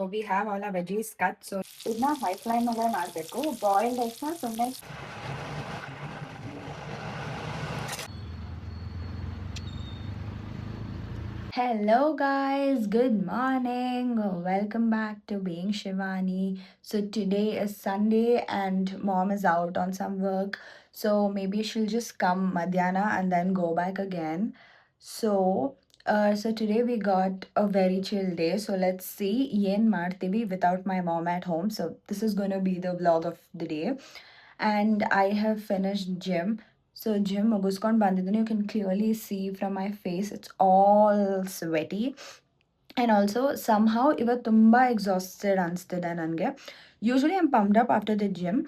we have all our veggies cut. So ಇದನ್ನ high flame ಅಲ್ಲೇ ಮಾಡಬೇಕು. ಬಾಯ್ಲ್ಡ್ ಎಗ್ಸ್ನ ಸುಮ್ಮನೆ Hello guys, good morning. Welcome back to Being Shivani. So today is Sunday and mom is out on some work. So maybe she'll just come Madhyana and then go back again. So today we got a very chill day. So let's see yen ಮಾಡ್ತೀವಿ without my mom at home. So this is going to be the vlog of the day. And I have finished gym. So gym ಮುಗಿಸ್ಕೊಂಡು ಬಂದಿದ್ದೀನಿ. You can clearly see from my face it's all sweaty. And also somehow ಇವತ್ತು ತುಂಬ exhausted ಅನಿಸ್ತಿದೆ ನನಗೆ. Usually I'm pumped up after the gym,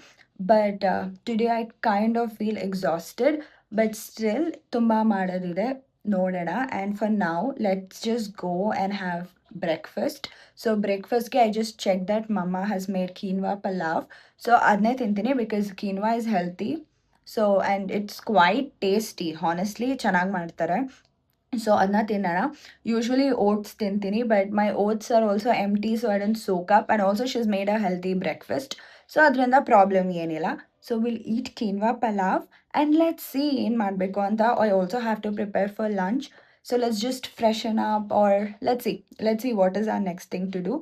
but today I kind of feel exhausted, but still ತುಂಬ ಮಾಡೋದಿದೆ ನೋಡೋಣ. And for now, let's just go and have breakfast. So breakfastಗೆ I just checked that mama has made quinoa palav. So ಅದನ್ನೇ ತಿಂತೀನಿ because quinoa is healthy. So and it's quite tasty. Honestly, ಚೆನ್ನಾಗಿ ಮಾಡ್ತಾರೆ. So ಅದನ್ನ ತಿನ್ನೋಣ. Usually oats ತಿಂತೀನಿ, but my oats are also empty, so I don't soak up. And also she is made a healthy breakfast. So ಅದರಿಂದ problem ಏನಿಲ್ಲ. So will eat quinoa pulao and let's see ಏನು ಮಾಡಬೇಕು ಅಂತ. I also have to prepare for lunch. So let's just freshen up or let's see what is our next thing to do.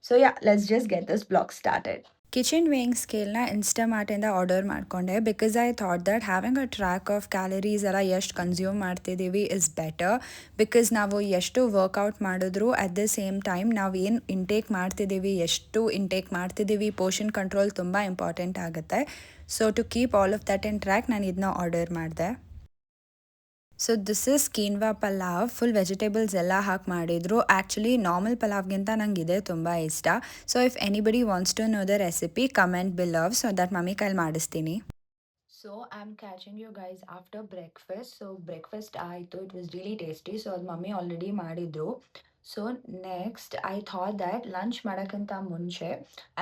So yeah, let's just get this blog started. Kitchen weighing ಸ್ಕೇಲ್ನ ಇನ್ಸ್ಟಾಮಾರ್ಟಿಂದ order ಮಾಡಿಕೊಂಡೆ because I thought that having a track of calories ಎಲ್ಲ ಎಷ್ಟು consume ಮಾಡ್ತಿದ್ದೀವಿ is better. Because ನಾವು ಎಷ್ಟು workout ಮಾಡಿದ್ರು at the same time ನಾವು ಏನು intake ಮಾಡ್ತಿದ್ದೀವಿ, ಎಷ್ಟು ಇಂಟೇಕ್ ಮಾಡ್ತಿದ್ದೀವಿ, ಪೋರ್ಷನ್ ಕಂಟ್ರೋಲ್ ತುಂಬ ಇಂಪಾರ್ಟೆಂಟ್ ಆಗುತ್ತೆ. So to keep all of that in track ನಾನು ಇದನ್ನ ಆರ್ಡರ್ ಮಾಡಿದೆ. So this is quinoa pulao. Full vegetables ಎಲ್ಲ ಹಾಕಿ ಮಾಡಿದರು. ಆ್ಯಕ್ಚುಲಿ ನಾರ್ಮಲ್ ಪಲಾವ್ಗಿಂತ ನಂಗೆ ಇದೆ ತುಂಬ ಇಷ್ಟ. So if anybody wants to know the recipe comment below so that mummy ಕೈಲಿ ಮಾಡಿಸ್ತೀನಿ. So I am catching you guys after breakfast. So breakfast ಆಯಿತು, it was really tasty. So ಅದು ಮಮ್ಮಿ ಆಲ್ರೆಡಿ ಮಾಡಿದರು. So next I thought that lunch ಮಾಡೋಕ್ಕಿಂತ ಮುಂಚೆ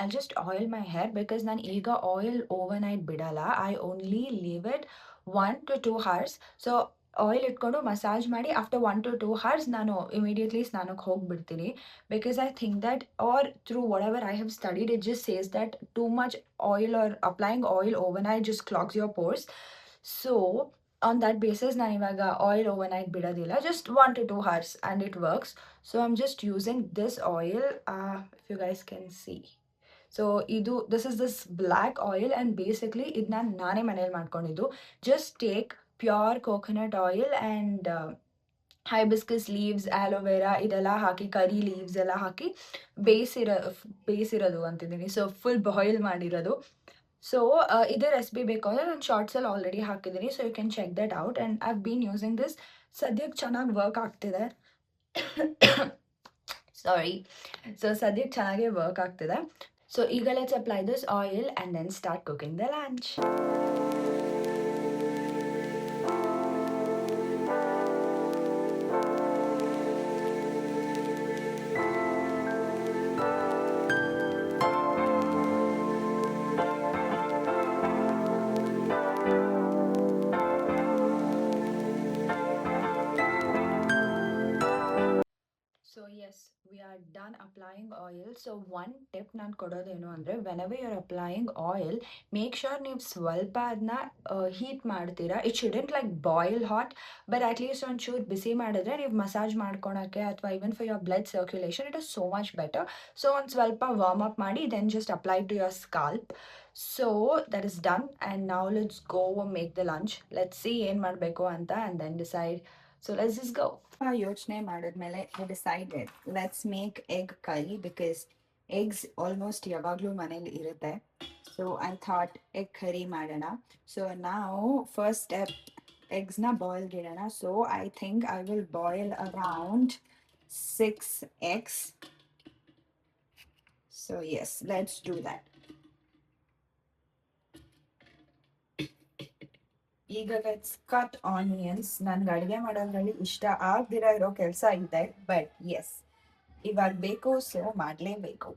I just oil my hair because ನಾನು ಈಗ oil overnight ಬಿಡಲ್ಲ. I only leave it 1 to 2 hours. So oil ಇಟ್ಕೊಂಡು massage ಮಾಡಿ after 1 to 2 hours ನಾನು ಇಮಿಡಿಯೇಟ್ಲಿ ಸ್ನಾನಕ್ಕೆ ಹೋಗಿಬಿಡ್ತೀನಿ. Because I think that or through whatever I have studied it just says that too much oil or applying oil overnight just clogs your pores. So on that basis ನಾನು ಇವಾಗ oil overnight ಬಿಡೋದಿಲ್ಲ, just 1 to 2 hours and it works. So I am just using this oil, if you guys can see. So this is this black oil and basically ಇದನ್ನ ನಾನೇ ಮನೇಲಿ ಮಾಡ್ಕೊಂಡಿದ್ದು. Just take pure coconut oil and hibiscus leaves, aloe vera ಇದೆಲ್ಲ ಹಾಕಿ, curry leaves ಎಲ್ಲ ಹಾಕಿ ಬೇಯಿಸಿರೋದು ಅಂತಿದ್ದೀನಿ. ಸೊ ಫುಲ್ ಬಾಯ್ಲ್ ಮಾಡಿರೋದು. ಸೊ ಇದೇ ರೆಸಿಪಿ ಬೇಕು ಅಂದರೆ ನಾನು ಶಾರ್ಟ್ಸಲ್ಲಿ ಆಲ್ರೆಡಿ ಹಾಕಿದ್ದೀನಿ. So you can check that out and I have been using this. ಸದ್ಯಕ್ಕೆ ಚೆನ್ನಾಗಿ ವರ್ಕ್ ಆಗ್ತಿದೆ. ಸಾರಿ. ಸೊ ಸದ್ಯಕ್ಕೆ ಚೆನ್ನಾಗೇ ವರ್ಕ್ ಆಗ್ತಿದೆ. ಸೊ ಈಗ let's apply this oil and then start cooking the lunch. So yes, we are done applying oil. So one tip ನಾನು ಕೊಡೋದೇನು ಅಂದರೆ, whenever you're applying oil, make sure ನೀವು ಸ್ವಲ್ಪ ಅದನ್ನ ಹೀಟ್ ಮಾಡ್ತೀರಾ. It shouldn't like boil hot, but at least ಒಂಚೂರು ಬಿಸಿ ಮಾಡಿದ್ರೆ ನೀವು ಮಸಾಜ್ ಮಾಡ್ಕೊಳಕ್ಕೆ ಅಥವಾ even for your blood circulation it is so much better. So ಒಂದು ಸ್ವಲ್ಪ ವಾರ್ಮ್ ಅಪ್ ಮಾಡಿ then just apply to your scalp. So that is done and now let's go make the lunch. Let's see ಏನು ಮಾಡಬೇಕು ಅಂತ and then decide. So let's just go. ಯೋಚನೆ ಮಾಡಿದ್ಮೇಲೆ I decided let's make egg curry because eggs almost ಯಾವಾಗಲೂ ಮನೇಲಿ ಇರುತ್ತೆ. So I thought egg curry ಮಾಡೋಣ. So ನಾವು ಫಸ್ಟ್ ಸ್ಟೆಪ್ ಎಗ್ಸ್ನ ಬಾಯ್ಲ್ಗೆ ಇಡೋಣ. So I think I will boil around 6 eggs. So yes, let's do that. ಈಗ ಲೆಟ್ಸ್ ಕಟ್ ಆನಿಯನ್ಸ್. ನನ್ಗೆ ಅಡುಗೆ ಮಾಡೋದ್ರಲ್ಲಿ ಇಷ್ಟ ಆಗ್ದಿರ ಇರೋ ಕೆಲಸ ಇದೆ, ಬಟ್ ಎಸ್ ಇವಾಗ ಬೇಕು, ಸೊ ಮಾಡಲೇಬೇಕು.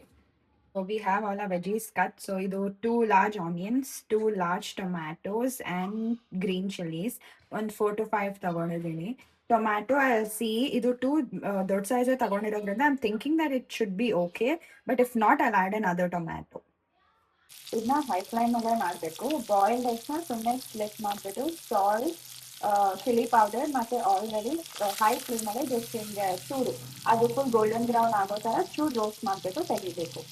So we have all our veggies cut. So ಇದು 2 large onions, 2 large tomatoes and green chilies. ಒಂದು 4 to 5 ತಗೊಂಡಿದ್ದೀನಿ. ಟೊಮ್ಯಾಟೊ ಐ ಸಿ ಇದು ಟೂ ದೊಡ್ಡ ಸೈಜ್ ತಗೊಂಡಿರೋದ್ರಿಂದ I am thinking that it should be okay, but if not I add another tomato. ಇದನ್ನ high ಫ್ಲೇಮಲ್ಲೇ ಮಾಡಬೇಕು. Boiled ಎಗ್ಸ್ನ ಸುಮ್ಮನೆ ಸ್ಪ್ಲಿಟ್ ಮಾಡಿಬಿಟ್ಟು ಸಾಲ್ಟ್, ಚಿಲ್ಲಿ ಪೌಡರ್ ಮತ್ತು ಆಲ್ರೆಡಿ ಹೈ ಫ್ಲೇಮಲ್ಲೇ ಜಸ್ಟ್ ಹಿಂಗೆ ಚೂರು ಅದು ಫುಲ್ ಗೋಲ್ಡನ್ ಬ್ರೌನ್ ಆಗೋ ಥರ ಚೂರು ರೋಸ್ಟ್ ಮಾಡಿಬಿಟ್ಟು ತೆಗಿಬೇಕು.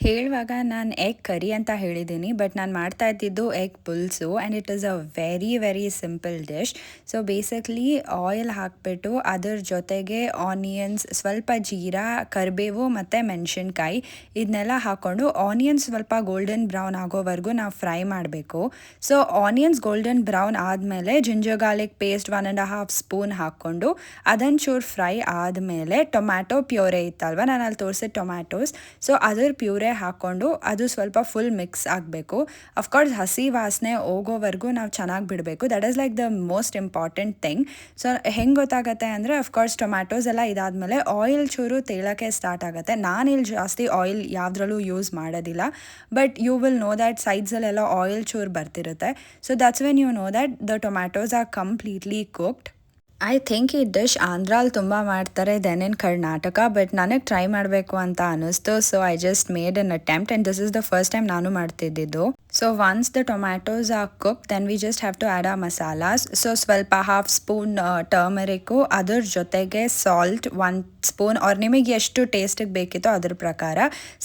ಹೇಳುವಾಗ ನಾನು ಎಗ್ ಕರಿ ಅಂತ ಹೇಳಿದ್ದೀನಿ, ಬಟ್ ನಾನು ಮಾಡ್ತಾ ಇದ್ದಿದ್ದು egg pulusu and it is a very very simple dish. So basically oil ಹಾಕಿಬಿಟ್ಟು ಅದ್ರ ಜೊತೆಗೆ ಆನಿಯನ್ಸ್, ಸ್ವಲ್ಪ ಜೀರಾ, ಕರಿಬೇವು ಮತ್ತು ಮೆಣಸಿನ್ಕಾಯಿ ಇದನ್ನೆಲ್ಲ ಹಾಕ್ಕೊಂಡು ಆನಿಯನ್ಸ್ ಸ್ವಲ್ಪ ಗೋಲ್ಡನ್ ಬ್ರೌನ್ ಆಗೋವರೆಗೂ ನಾವು ಫ್ರೈ ಮಾಡಬೇಕು. ಸೊ ಆನಿಯನ್ಸ್ ಗೋಲ್ಡನ್ ಬ್ರೌನ್ ಆದಮೇಲೆ ಜಿಂಜರ್ ಗಾರ್ಲಿಕ್ ಪೇಸ್ಟ್ 1.5 ಸ್ಪೂನ್ ಹಾಕ್ಕೊಂಡು ಅದನ್ನು ಚೂರು ಫ್ರೈ ಆದಮೇಲೆ ಟೊಮ್ಯಾಟೊ ಪ್ಯೂರೆ ಇತ್ತಲ್ವ, ನಾನು ಅಲ್ಲಿ ತೋರಿಸಿದ ಟೊಮ್ಯಾಟೋಸ್, ಸೊ ಅದ್ರ ಪ್ಯೂರೆ ಹಾಕ್ಕೊಂಡು ಅದು ಸ್ವಲ್ಪ ಫುಲ್ ಮಿಕ್ಸ್ ಆಗಬೇಕು. ಅಫ್ಕೋರ್ಸ್ ಹಸಿ ವಾಸನೆ ಹೋಗೋವರೆಗೂ ನಾವು ಚೆನ್ನಾಗಿ ಬಿಡಬೇಕು. That is like the most important thing. So ಹೆಂಗೆ ಗೊತ್ತಾಗುತ್ತೆ ಅಂದರೆ ಅಫ್ಕೋರ್ಸ್ ಟೊಮ್ಯಾಟೋಸ್ ಎಲ್ಲ ಇದಾದಮೇಲೆ ಆಯಿಲ್ ಚೂರು ತೇಳೋಕ್ಕೆ ಸ್ಟಾರ್ಟ್ ಆಗುತ್ತೆ. ನಾನಿಲ್ಲಿ ಜಾಸ್ತಿ ಆಯಿಲ್ ಯಾವುದ್ರಲ್ಲೂ ಯೂಸ್ ಮಾಡೋದಿಲ್ಲ, but you will know that ಸೈಡ್ಸಲ್ಲೆಲ್ಲ ಆಯಿಲ್ ಚೂರು ಬರ್ತಿರುತ್ತೆ. So that's when you know that the tomatoes are completely cooked. I think ಈ ಡಿಶ್ ಆಂಧ್ರಲ್ಲಿ ತುಂಬ ಮಾಡ್ತಾರೆ ದೆನ್ ಇನ್ ಕರ್ನಾಟಕ, ಬಟ್ ನನಗೆ ಟ್ರೈ ಮಾಡಬೇಕು ಅಂತ ಅನ್ನಿಸ್ತು. So I just made an attempt and this is the first time ನಾನು ಮಾಡ್ತಿದ್ದಿದ್ದು. So once the tomatoes are cook then we just have to add ಆ ಮಸಾಲಾಸ್. ಸೊ ಸ್ವಲ್ಪ 1/2 ಸ್ಪೂನ್ ಟರ್ಮರಿಕ್ಕು, ಅದ್ರ ಜೊತೆಗೆ ಸಾಲ್ಟ್ 1 ಸ್ಪೂನ್, ಅವ್ರು ನಿಮಗೆ ಎಷ್ಟು ಟೇಸ್ಟಿಗೆ ಬೇಕಿತ್ತೋ ಅದ್ರ ಪ್ರಕಾರ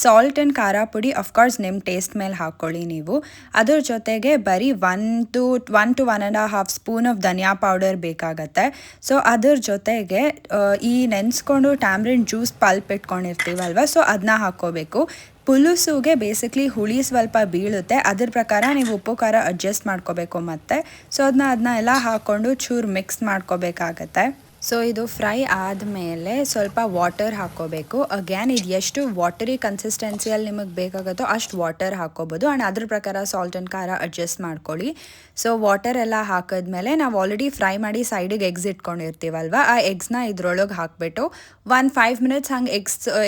ಸಾಲ್ಟ್ ಆ್ಯಂಡ್ ಖಾರ ಪುಡಿ ಅಫ್ಕೋರ್ಸ್ ನಿಮ್ಮ ಟೇಸ್ಟ್ ಮೇಲೆ ಹಾಕ್ಕೊಳ್ಳಿ ನೀವು. ಅದ್ರ ಜೊತೆಗೆ ಬರೀ 1 to 1.5 spoon of dhaniya powder ಬೇಕಾಗತ್ತೆ. ಸೊ ಅದ್ರ ಜೊತೆಗೆ ಈ ನೆನೆಸ್ಕೊಂಡು ಟ್ಯಾಮ್ರಿನ್ ಜ್ಯೂಸ್ ಪಲ್ಪ್ ಇಟ್ಕೊಂಡಿರ್ತೀವಲ್ವ, ಸೊ ಅದನ್ನ ಹಾಕ್ಕೋಬೇಕು. ಪುಲುಸುಗೆ ಬೇಸಿಕ್ಲಿ ಹುಳಿ ಸ್ವಲ್ಪ ಬೀಳುತ್ತೆ, ಅದ್ರ ಪ್ರಕಾರ ನೀವು ಉಪ್ಪು ಖಾರ ಅಡ್ಜಸ್ಟ್ ಮಾಡ್ಕೋಬೇಕು ಮತ್ತೆ. ಸೊ ಅದನ್ನ ಎಲ್ಲ ಹಾಕ್ಕೊಂಡು ಚೂರು ಮಿಕ್ಸ್ ಮಾಡ್ಕೋಬೇಕಾಗತ್ತೆ. ಸೊ ಇದು ಫ್ರೈ ಆದಮೇಲೆ ಸ್ವಲ್ಪ ವಾಟರ್ ಹಾಕ್ಕೋಬೇಕು. ಅಗೇನ್ ಇದು ಎಷ್ಟು ವಾಟರಿ ಕನ್ಸಿಸ್ಟೆನ್ಸಿಯಲ್ಲಿ ನಿಮಗೆ ಬೇಕಾಗುತ್ತೋ ಅಷ್ಟು ವಾಟರ್ ಹಾಕ್ಕೋಬೋದು ಆ್ಯಂಡ್ ಅದ್ರ ಪ್ರಕಾರ ಸಾಲ್ಟ್ ಆ್ಯಂಡ್ ಖಾರ ಅಡ್ಜಸ್ಟ್ ಮಾಡ್ಕೊಳ್ಳಿ. ಸೊ ವಾಟರ್ ಎಲ್ಲ ಹಾಕಿದ್ಮೇಲೆ ನಾವು ಆಲ್ರೆಡಿ ಫ್ರೈ ಮಾಡಿ ಸೈಡಿಗೆ ಎಗ್ಸ್ ಇಟ್ಕೊಂಡಿರ್ತೀವಲ್ವ, ಆ ಎಗ್ಸ್ನ ಇದ್ರೊಳಗೆ ಹಾಕಿಬಿಟ್ಟು 5 ಮಿನಿಟ್ಸ್ ಹಂಗೆ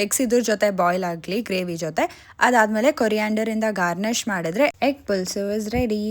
ಎಗ್ಸ್ ಇದ್ರ ಜೊತೆ ಬಾಯ್ಲ್ ಆಗಲಿ ಗ್ರೇವಿ ಜೊತೆ. ಅದಾದಮೇಲೆ ಕೊರಿಯಾಂಡರಿಂದ ಗಾರ್ನಿಷ್ ಮಾಡಿದ್ರೆ egg pulusu is ready.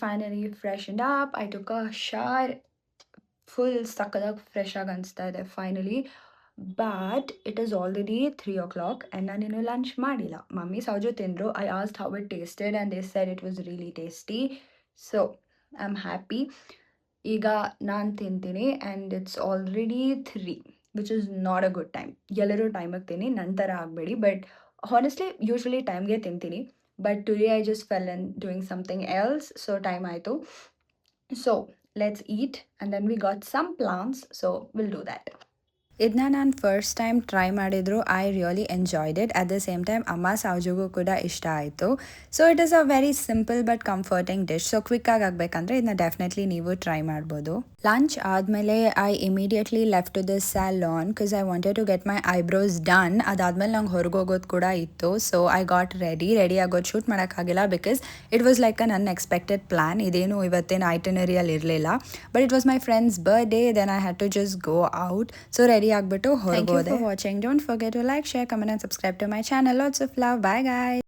Finally freshened up. I took a shower. Full ಸಕ್ಕದಾಗ ಫ್ರೆಶ್ ಆಗಿ ಅನಿಸ್ತಾ ಇದೆ finally. But it is already 3 o'clock and ನಾನಿನ್ನು ಲಂಚ್ ಮಾಡಿಲ್ಲ. ಮಮ್ಮಿ ಸೌಜು ತಿಂದರು. I asked how it tasted and they said it was really tasty. So I am happy. ಈಗ ನಾನು ತಿಂತೀನಿ and it's already 3, which is not a good time. ಎಲ್ಲರೂ ಟೈಮಿಗೆ ತಿನ್ನಿ, ನಂತರ ಆಗಬೇಡಿ. ಬಟ್ ಹಾನೆಸ್ಟ್ಲಿ ಯೂಶ್ವಲಿ ಟೈಮ್ಗೆ ತಿಂತೀನಿ, but today I just fell in doing something else, so time ಆಯಿತು. So let's eat and then we got some plans, so we'll do that. ಇದನ್ನ ನಾನು ಫಸ್ಟ್ ಟೈಮ್ ಟ್ರೈ ಮಾಡಿದ್ರು. I really enjoyed it. At the same time ಅಮ್ಮ ಸಾವ್ಜಿಗೂ ಕೂಡ ಇಷ್ಟ ಆಯಿತು. So it is a very simple but comforting dish. So ಕ್ವಿಕ್ಕಾಗಿ ಆಗಬೇಕಂದ್ರೆ ಇದನ್ನ ಡೆಫಿನೆಟ್ಲಿ ನೀವು ಟ್ರೈ ಮಾಡ್ಬೋದು. ಲಂಚ್ ಆದಮೇಲೆ I immediately left to the salon because I wanted to get my eyebrows done. ಅದಾದಮೇಲೆ ನಂಗೆ ಹೊರಗೆ ಹೋಗೋದು ಕೂಡ ಇತ್ತು. ಸೊ ಐ ಗಾಟ್ ರೆಡಿ ಆಗೋದು ಶೂಟ್ ಮಾಡೋಕ್ಕಾಗಿಲ್ಲ because it was like an unexpected plan. ಇದೇನು ಇವತ್ತಿನ ಐಟನರಿಯಲ್ಲಿ ಇರಲಿಲ್ಲ, but it was my friend's birthday. Then I had to just go out. So ready ಆಗ್ಬಿಟ್ಟು ಹೊರಗೋದೆ. Watching. Don't forget to like, share, comment and subscribe to my channel. Lots of love. Bye guys.